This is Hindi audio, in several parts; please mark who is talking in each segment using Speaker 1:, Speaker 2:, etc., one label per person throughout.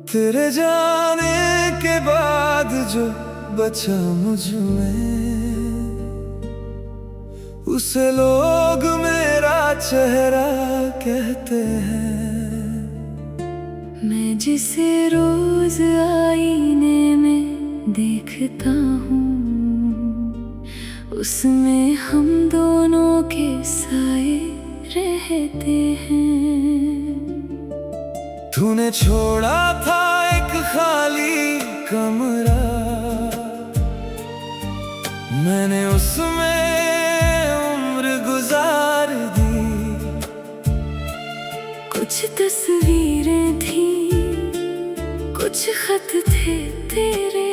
Speaker 1: तेरे जाने के बाद जो बचा मुझ में, उसे लोग मेरा चेहरा कहते हैं।
Speaker 2: मैं जिसे रोज आईने में देखता हूँ, उसमें हम दोनों के साए रहते हैं।
Speaker 1: तूने छोड़ा था एक खाली कमरा, मैंने उसमें उम्र गुजार दी।
Speaker 2: कुछ तस्वीरें थी, कुछ खत थे तेरे,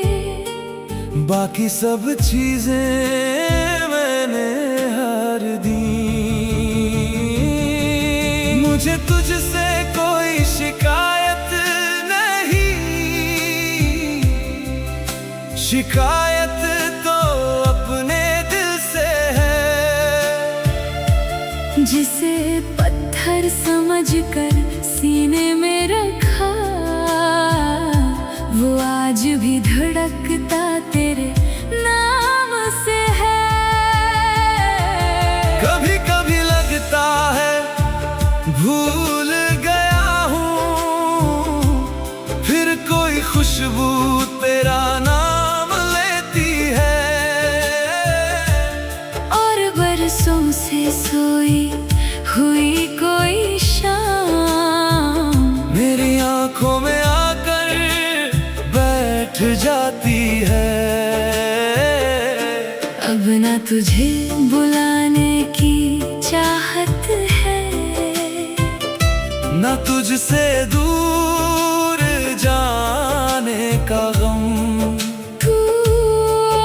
Speaker 1: बाकी सब चीजें मैंने हार दी। मुझे तुझसे कोई शिकायत नहीं, शिकायत तो अपने दिल से है।
Speaker 2: जिसे पत्थर समझकर सीने में रखा, वो आज भी धड़कता तेरे नाम से है।
Speaker 1: कभी कभी लगता है भूल गया हूँ, फिर कोई खुशबू तेरा नाम लेती है।
Speaker 2: और बरसों से सोई हुई कोई शाम
Speaker 1: मेरी आंखों में आकर बैठ जाती है।
Speaker 2: अब ना तुझे बुलाने की चाहत है,
Speaker 1: न तुझसे दूर जाने का गम।
Speaker 2: तू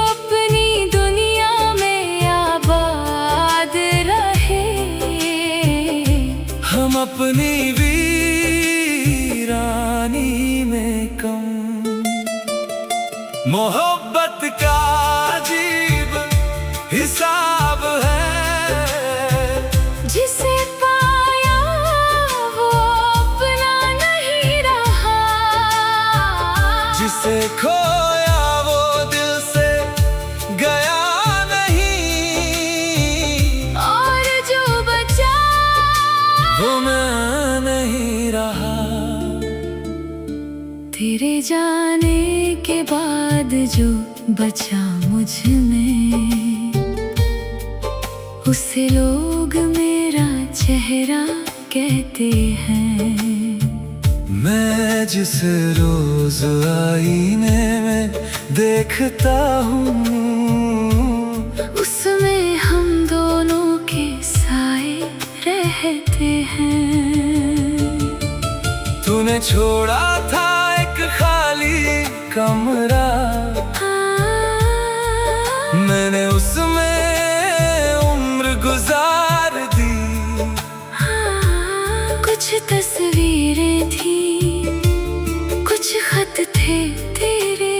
Speaker 2: अपनी दुनिया में आबाद रहे,
Speaker 1: हम अपनी वीरानी में कम। मोहब्बत का अजीब हिसाब है,
Speaker 2: जिसे पाया वो अपना नहीं रहा,
Speaker 1: जिसे खोया वो दिल से गया नहीं।
Speaker 2: और जो बचा
Speaker 1: वो मैं नहीं रहा।
Speaker 2: तेरे जाने के बाद जो बचा मुझ में, उसे लोग मेरा चेहरा कहते हैं।
Speaker 1: मैं जिसे रोज आईने में देखता हूँ,
Speaker 2: उसमें हम दोनों के साए रहते हैं।
Speaker 1: तूने छोड़ा था एक खाली कमरा, मैंने उसमें उम्र गुजार दी।
Speaker 2: कुछ तस्वीरें थी, कुछ खत थे तेरे,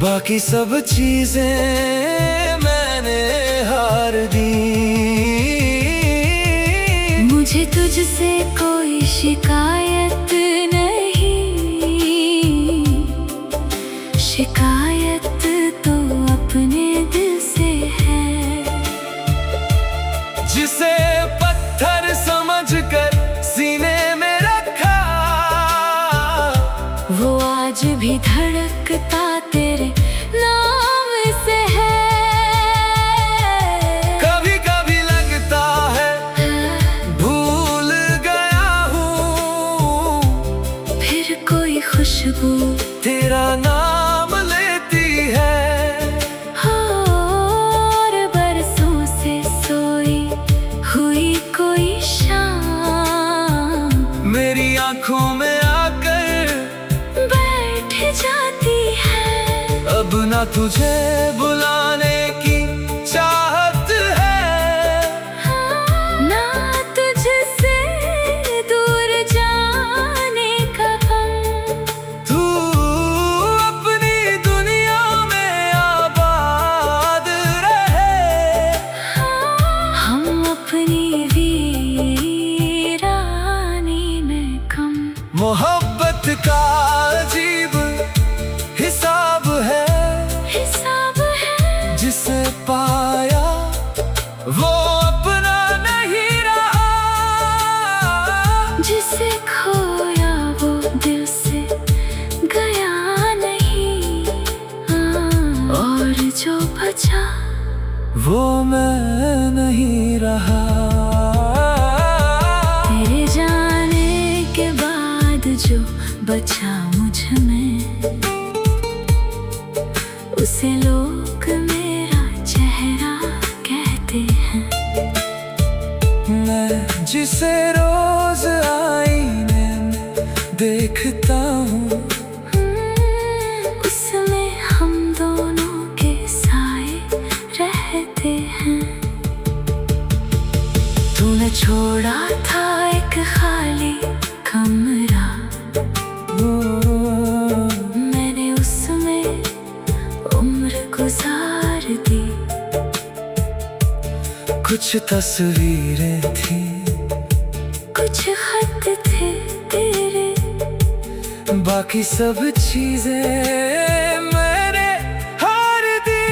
Speaker 1: बाकी सब चीजें मैंने हार दी।
Speaker 2: मुझे तुझसे कोई शिकायत नहीं, शिकायत तो अपने दिल से है।
Speaker 1: जिसे पत्थर समझकर सीने में रखा,
Speaker 2: वो आज भी धड़कता तेरे नाम से है।
Speaker 1: कभी कभी लगता है भूल गया हूँ,
Speaker 2: फिर कोई खुशबू
Speaker 1: तेरा नाम लेती है।
Speaker 2: और बरसों से सोई हुई कोई शाम
Speaker 1: मेरी आंखों में आकर तुझे बुलाने की चाहत है,
Speaker 2: ना तुझसे दूर जाने का गम।
Speaker 1: तू अपनी दुनिया में आबाद रहे,
Speaker 2: हम अपनी वीरानी में कम।
Speaker 1: मोहब्बत का अजीब हिसाब है, जिसे पाया वो अपना नहीं रहा,
Speaker 2: जिसे खोया वो दिल से गया नहीं। और जो बचा
Speaker 1: वो मैं नहीं रहा।
Speaker 2: तेरे जाने के बाद जो बचा मुझ में, उसे लोग मेरा चेहरा कहते हैं।
Speaker 1: मैं जिसे रोज आईने में देखता हूँ,
Speaker 2: उसमें हम दोनों के साए रहते हैं। तूने छोड़ा था एक खाली कमरा, मैंने उसमें उम्र गुजार दी।
Speaker 1: कुछ तस्वीरें थी,
Speaker 3: कुछ खत थे तेरे,
Speaker 1: बाकी सब चीजें मैंने हार दी।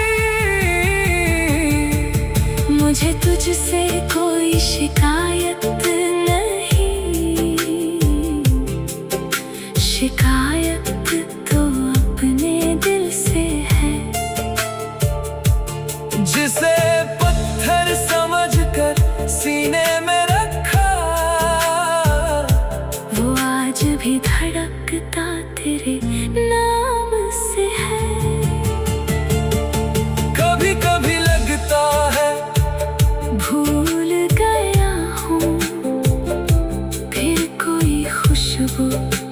Speaker 3: मुझे तुझसे कोई शिकायत नहीं, शिकायत तो अपने दिल से है।
Speaker 1: जिसे पत्थर समझकर सीने में रखा,
Speaker 3: वो आज भी धड़कता तेरे नाम से है।
Speaker 1: कभी कभी लगता है
Speaker 3: भूल गया हूँ, फिर कोई खुशबू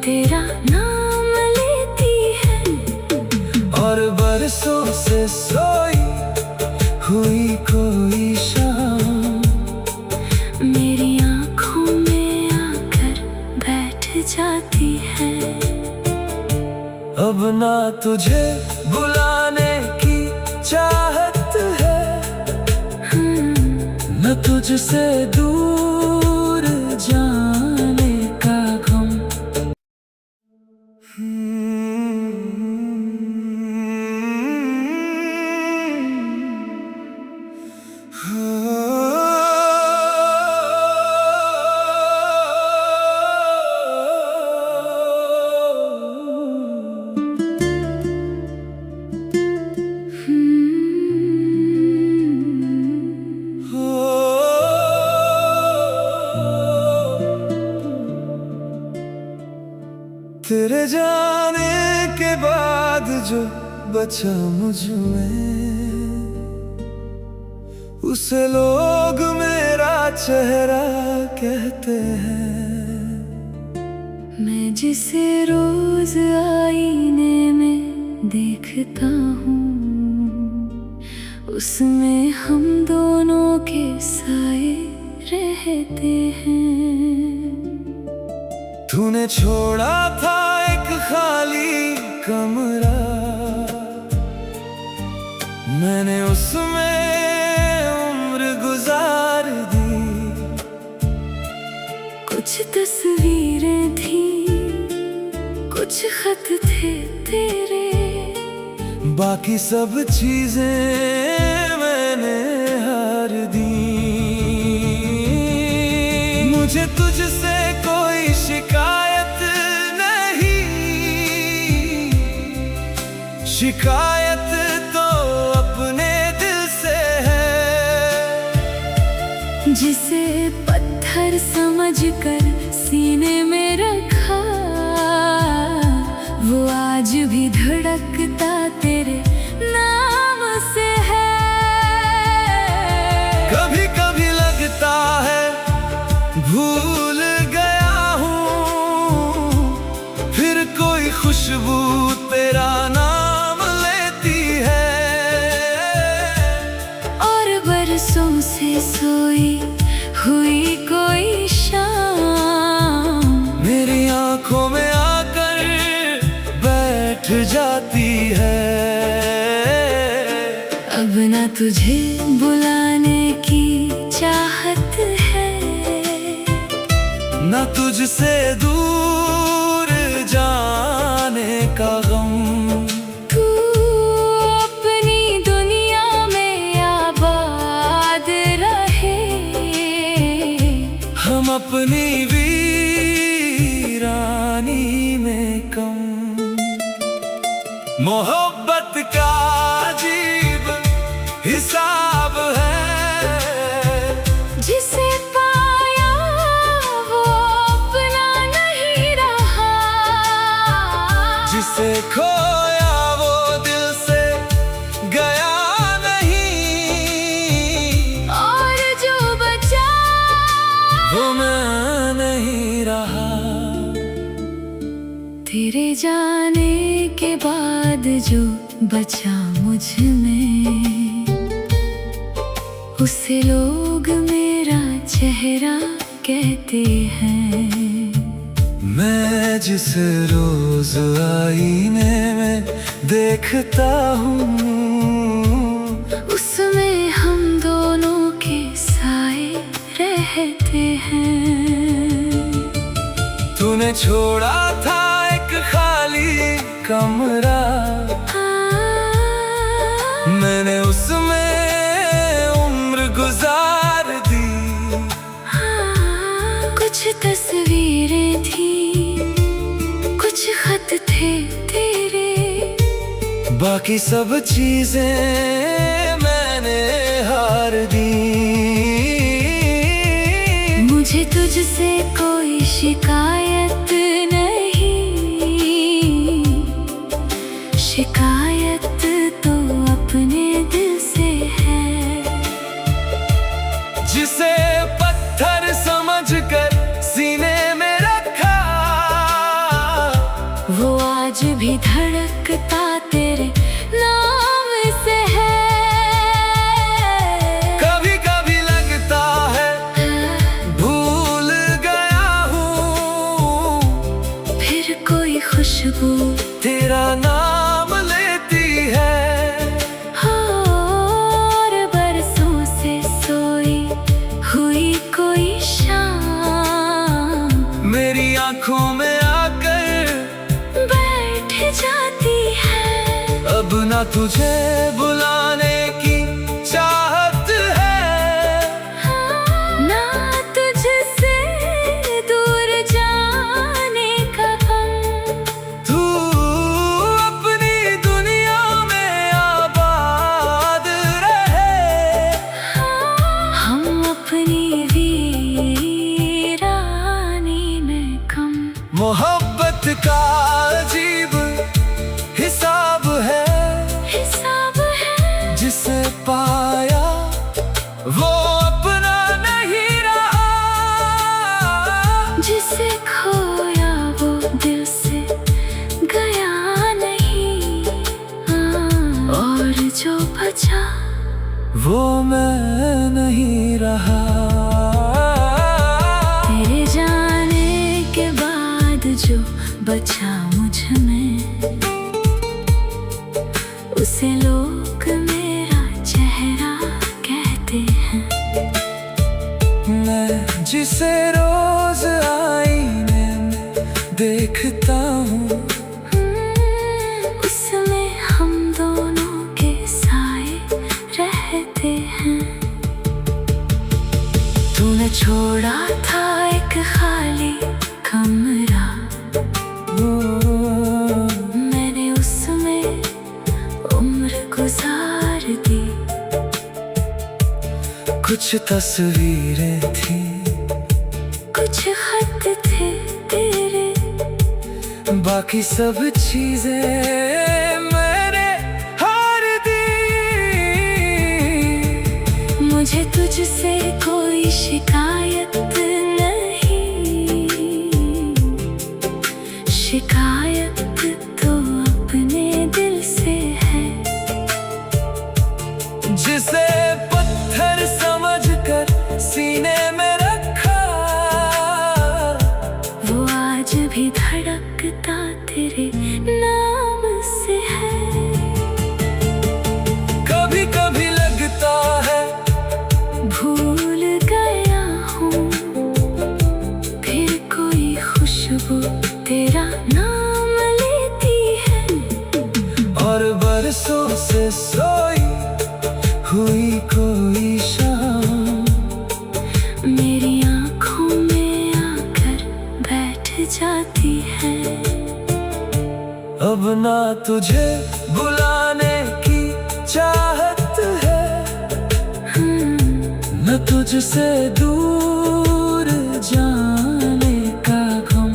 Speaker 3: तेरा नाम लेती है।
Speaker 1: और बरसों से सोई हुई कोई शाम
Speaker 3: मेरी आँखों में आकर बैठ जाती है।
Speaker 1: अब ना तुझे बुलाने की चाहत है, न तुझसे दूर जाने का गम। तेरे जाने के बाद जो बचा मुझ में, उसे लोग मेरा चेहरा कहते हैं।
Speaker 3: मैं जिसे रोज आईने में देखता हूँ, उसमें हम दोनों के साए रहते हैं।
Speaker 1: तूने छोड़ा था एक खाली कमरा, मैंने उसमें उम्र गुजार दी।
Speaker 3: कुछ तस्वीरें थी, कुछ खत थे तेरे,
Speaker 1: बाकी सब चीजें मैंने हार दी। मुझे तुझसे कोई शिकायत नहीं, शिकायत तो अपने दिल से है।
Speaker 3: जिसे पत्थर समझकर सीने में रखा, वो आज भी धड़कता तेरे नाम से है।
Speaker 1: कभी कभी लगता है भूल गया हूँ, फिर कोई खुशबू तेरा नाम लेती है। बैठ जाती है।
Speaker 2: अब ना तुझे बुलाने की चाहत है,
Speaker 1: न तुझसे दूर जाने का गम।
Speaker 2: तू अपनी दुनिया में आबाद रहे,
Speaker 1: हम अपनी वीरानी में कम। मोहब्बत का अजीब हिसाब है,
Speaker 2: जिसे पाया वो अपना नहीं रहा,
Speaker 1: जिसे खोया वो दिल से गया नहीं,
Speaker 2: और जो बचा
Speaker 1: वो मैं नहीं रहा।
Speaker 2: तेरे जाने के बाद जो बचा मुझ में, उसे लोग मेरा चेहरा कहते हैं।
Speaker 1: मैं जिस रोज आईने में देखता हूँ,
Speaker 2: उसमें हम दोनों के साए रहते हैं।
Speaker 1: तूने छोड़ा था एक खाली कमरा, मैंने उसमें उम्र गुजार दी।
Speaker 2: कुछ तस्वीरें थी, कुछ खत थे तेरे,
Speaker 1: बाकी सब चीजें मैंने हार दी।
Speaker 2: मुझे तुझसे कोई शिकायत नहीं, शिकायत तो अपने दिल से है।
Speaker 1: जिसे पत्थर समझकर सीने में रखा,
Speaker 2: वो आज भी धड़कता तेरे नाम से है।
Speaker 1: कभी कभी लगता है भूल गया हूँ,
Speaker 2: फिर कोई खुशबू
Speaker 1: तेरा नाम लेती है।
Speaker 2: और बरसों से सोई हुई कोई शाम
Speaker 1: मेरी आंखों में आकर
Speaker 2: बैठ जाती है।
Speaker 1: अब ना तुझे बुलाने की चाहत है,
Speaker 2: ना तुझसे दूर जाने का गम।
Speaker 1: तू अपनी दुनिया में आबाद रहे,
Speaker 2: हम अपनी वीरानी में कम।
Speaker 1: मोहब्बत का अजीब हिसाब है,
Speaker 2: हिसाब है,
Speaker 1: जिसे पाया वो अपना नहीं रहा,
Speaker 2: जिसे खोया वो दिल से गया नहीं। और जो बचा
Speaker 1: वो मैं नहीं रहा।
Speaker 2: तेरे जाने के बाद जो बचा मुझ में, उसे लोग मेरा चेहरा कहते हैं।
Speaker 1: मैं जिसे रोज आईने में देखता हूँ,
Speaker 2: उसमें हम दोनों के साए रहते हैं। तूने छोड़ा था एक खाली कमरा, मैंने उसमें उम्र गुजार दी।
Speaker 1: कुछ तस्वीरें थी,
Speaker 2: कुछ खत थे तेरे,
Speaker 1: बाकी सब चीजें मैंने हार दी।
Speaker 2: मुझे तुझसे कोई शिकायत नहीं, शिकायत तो अपने दिल से है।
Speaker 1: जिसे पत्थर समझकर सीने में रखा,
Speaker 2: वो आज भी धड़कता तेरे नाम
Speaker 1: बरसों से सोई हुई कोई शाम
Speaker 3: मेरी आंखों में आकर बैठ जाती है।
Speaker 1: अब ना तुझे बुलाने की चाहत है, न तुझसे दूर जाने का गम।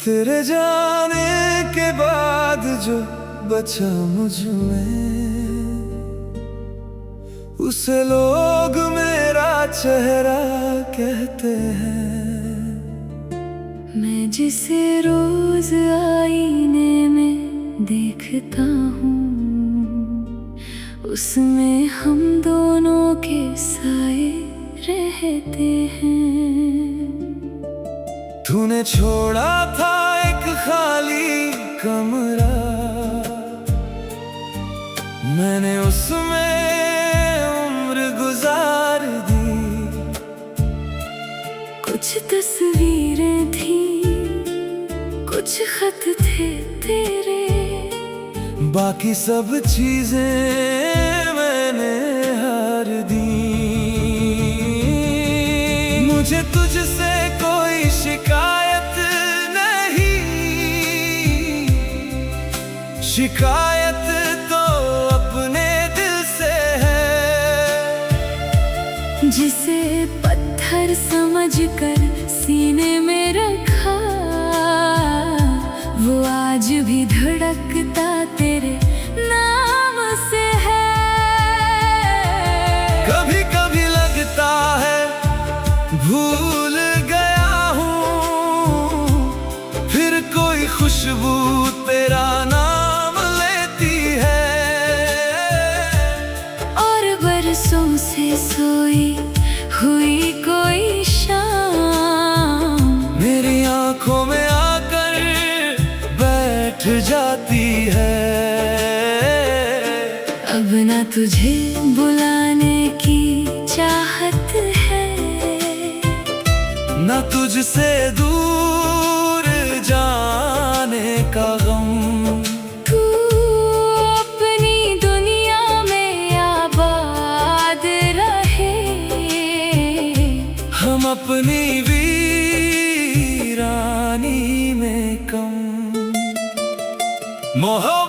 Speaker 1: तेरे जाने के बाद जो बचा मुझ में, उसे लोग मेरा चेहरा कहते हैं।
Speaker 3: मैं जिसे रोज आईने में देखता हूँ, उसमें हम दोनों के साए रहते हैं।
Speaker 1: तूने छोड़ा था एक खाली कमरा, मैंने उसमें उम्र गुजार दी।
Speaker 3: कुछ तस्वीरें थी, कुछ खत थे तेरे,
Speaker 1: बाकी सब चीजें मैंने हार दी। मुझे तुझसे कोई शिकायत नहीं, शिकायत तो अपने दिल से है।
Speaker 3: जिसे पत्थर समझकर सीने में रखा, वो आज भी धड़कता तेरे नाम से है।
Speaker 1: कभी कभी लगता है भूल गया हूँ, फिर कोई खुशबू तेरा नाम लेती है।
Speaker 3: और बरसों से सोई हुई कोई शाम
Speaker 1: मेरी आंखों में आकर बैठ जाती है।
Speaker 3: अब ना तुझे बुलाने की चाहत है,
Speaker 1: न तुझसे दूर जाने का गम।
Speaker 3: तू अपनी दुनिया में आबाद रहे,
Speaker 1: हम अपनी वीरानी में कम। मोहब्बत